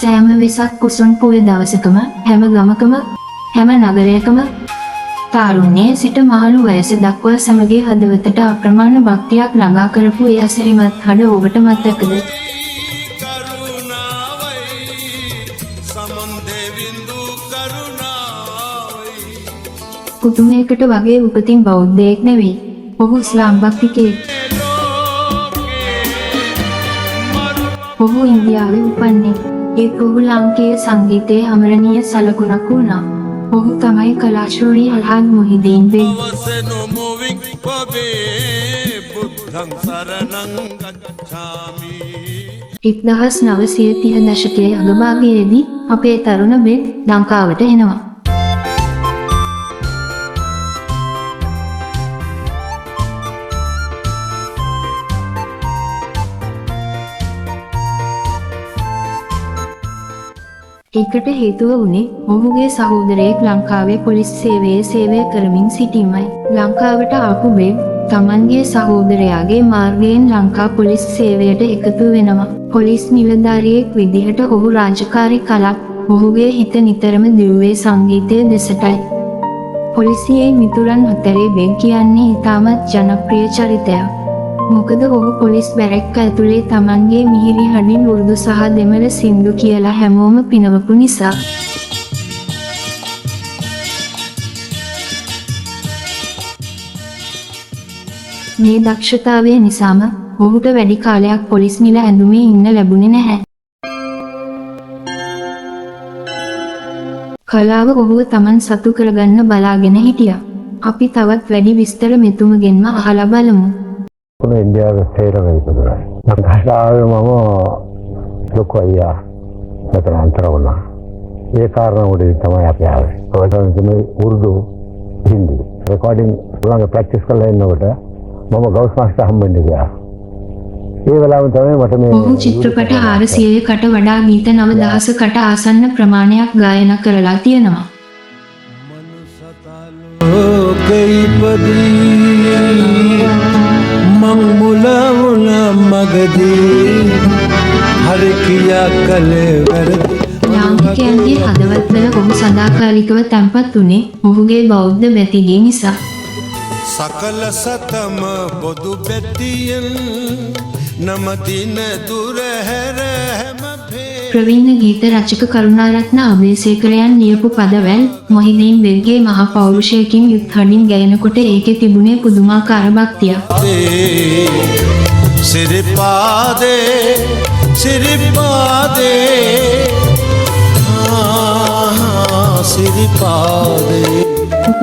සෑම වෙසක් කුසුම් පොය දවසකම හැම ගමකම හැම නගරයකම තාරුණ්‍යයේ සිට මහලු වයස දක්වා සමගී හදවතට අප්‍රමාණ භක්තියක් ළඟා කරපු ඒ අසිරිමත් හඬ ඔබට මතකද? පුදුමයකට වගේ උපතින් බෞද්ධයෙක් නෙවෙයි. ඔහු ඉස්ලාම් භක්තිකයෙක්. ඔහු ඉන්දියාවේ උපන්නේ. ඒත් ඔහු ලාංකේය සංගීතයේ අමරණීය සලකුණක් වුණා. ඔහු තමයි කලාශූරී අල්හාජ් මුහිදීන් බෙග්. 1930 දශකයේ අගභාගයේදී අපේ තරුණ බෙග් ලංකාවට එනවා. ඒකට හේතුව වුණේ ඔහුගේ සහෝදරයෙක් ලංකාවේ පොලිස් සේවයේ සේවය කරමින් සිටීමයි. ලංකාවට ආපු බෙග් තමන්ගේ සහෝදරයාගේ මාර්ගයෙන් ලංකා පොලිස් සේවයට එකතු වෙනවා. පොලිස් නිලධාරියෙක් විදිහට ඔහු රාජකාරී කළත් ඔහුගේ හිත නිතරම දිව්වේ සංගීතය දෙසටයි. පොලිසියේ මිතුරන් අතරේ බෙග් කියන්නේ ඉතාමත් ජනප්‍රිය චරිතයක්. මොකද ඔහු පොලිස් බැරැක්ක ඇතුලේ තමන්ගේ මිහිරි හඬින් උර්දු සහ දෙමළ සින්දු කියලා හැමෝම පිනවපු නිසා. මේ දක්ෂතාවය නිසාම ඔහුට වැඩි කාලයක් පොලිස් නිල ඇඳුමේ ඉන්න ලැබුණේ නැහැ. කලාව ඔහුව තමන් සතු කරගන්න බලාගෙන හිටියා. අපි තවත් වැඩි විස්තර මෙතුමගෙන්ම අහලා බලමු. ඉන්දියාවේ තේරෙන ඉපදුනා. ලංකාවට ආවේ මම ලොකු අයියා මෙතන අන්තර වුණා. ඒ කාරණා උඩින් තමයි අපි ආවේ. ඔයගොල්ලෝ මේ උර්දු හින්දි රෙකෝඩින් උලංග ප්‍රැක්ටිස් කරලා ඉන්නකොට මම ගෞස් මාස්ටර් හම්බෙන්න ගියා. ඒ වෙලාවෙම තමයි මට මේ ඔහු චිත්‍රපට 400කට වඩා ගීත 9000කට ආසන්න ප්‍රමාණයක් ගායනා කරලා තියෙනවා. ලාංකිකයන්ගේ හදවත්වල ඔහු සදාකාලිකව තැන්පත් වුණේ ඔහුගේ බෞද්ධ බැතිගේ නිසා. සකල සතම බොදු බැතියෙන් නමදින දුර හැර හැම ප්‍රවීණ ගීත රචක කරුණාරත්න අබේසේකරයන් ලියපු පදවැල් මොහිදීන් බෙග්ගේ මහ පෞරුෂයකින් යුත් හඬින් ගැයෙනකොට ඒකේ තිබුණේ පුදුමාකාර භක්තියක්.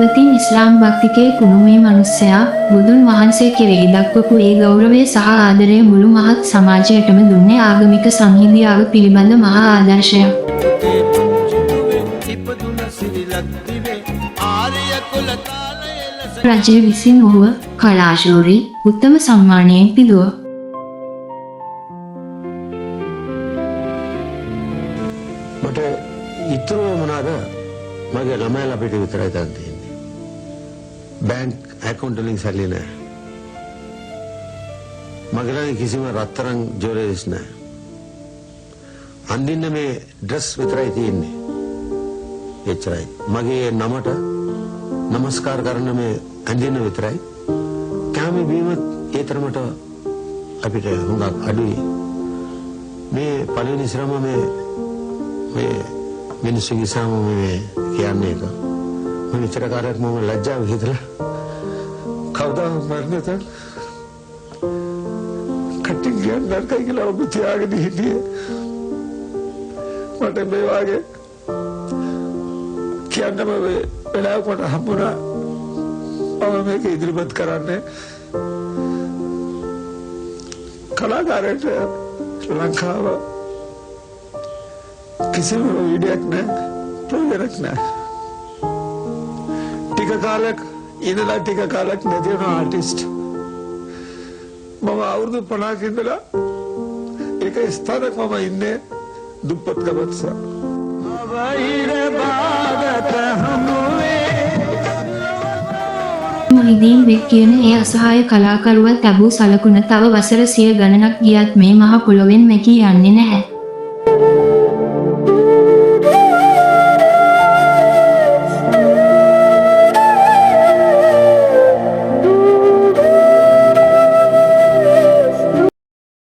උපතින් ඉස්ලාම් භක්තිකයේ කුණුමේ මිනිසයා බුදුන් වහන්සේ කෙරෙහි දක්වපු ඒ ගෞරවය සහ ආදරය මුළු මහත් සමාජයටම දුන්නේ ආගමික සංහිඳියාව පිළිබඳ මහා ආදර්ශයක්. රජය විසින් ඔහුව කලාශූරී උත්තම සම්මානයෙන් පිළුවා. මට ඉතුරු මොනවාද? මගේ ළමයිලා පිට විතරයි දැන් තියෙන්නේ. බැංක් account වලින් සල්ලි නැහැ. මගේ ළඟ කිසිම රත්තරන් ජුවෙලරිස් නැහැ. අඳින්න මේ ඩ්‍රස් විතරයි තියෙන්නේ. එච්චරයි. මගේ නමට නමස්කාර කරන මේ අඳින්න විතරයි. කැම බීම ඒ තරමට අපිට හුඟක් අඩුයි. මේ පළවෙනි ශ්‍රම මේ මිනිස්සුගේ සාමයේ කියන්නේ එක. මම ඉතරකාරයක් මම ලැජ්ජාව හිතලා කවදාවත් මරන්නට කටින් ගියන් නරකයි කියලා ඔබ තියාගෙන හිටියේ. මට මේ වාගේ කියන්නම වෙලාවක මට හම්බුණා. මම මේක ඉදිරිපත් කරන්නේ කලාකාරයට ලංකාව කිසිම වීඩියක් නැහැ, ප්‍රෝග්‍රෑමයක් නැහැ. ටික කාලයක් ඉඳලා ටික කාලයක් නැති වෙන ආටිස්ට්. මම අවුරුදු 50ක ඉඳලා ඒක ස්ථානක මම ඉන්නේ දුප්පත් ගමත්ස. මොහිදීන් බෙග් කියන ඒ අසහාය කලාකරුවා තැබූ සලකුණ තව වසර 100 ගණනක් ගියත් මේ මහ පොළොවෙන් මැකී යන්නේ නැහැ.